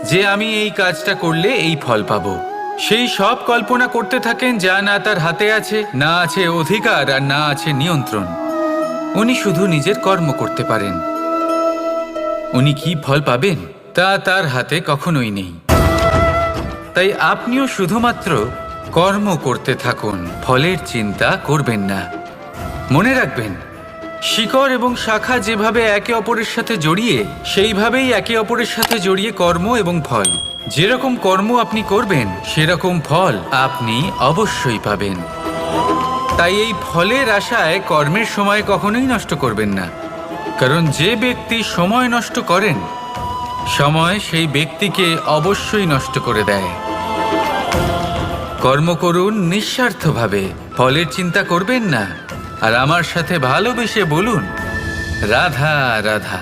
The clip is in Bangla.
যে আমি এই কাজটা করলে এই ফল পাবো। সেই সব কল্পনা করতে থাকেন যা না তার হাতে আছে, না আছে অধিকার আর না আছে নিয়ন্ত্রণ। উনি শুধু নিজের কর্ম করতে পারেন। উনি কি ফল পাবেন তা তার হাতে কখনোই নেই। তাই আপনিও শুধুমাত্র কর্ম করতে থাকুন, ফলের চিন্তা করবেন না। মনে রাখবেন, শিকড় এবং শাখা যেভাবে একে অপরের সাথে জড়িয়ে, সেইভাবেই একে অপরের সাথে জড়িয়ে কর্ম এবং ফল। যেরকম কর্ম আপনি করবেন সেরকম ফল আপনি অবশ্যই পাবেন। তাই এই ফলের আশায় কর্মের সময় কখনোই নষ্ট করবেন না, কারণ যে ব্যক্তি সময় নষ্ট করেন, সময় সেই ব্যক্তিকে অবশ্যই নষ্ট করে দেয়। কর্ম করুন নিঃস্বার্থভাবে, ফলের চিন্তা করবেন না, আর আমার সাথে ভালোবেসে বলুন রাধা রাধা।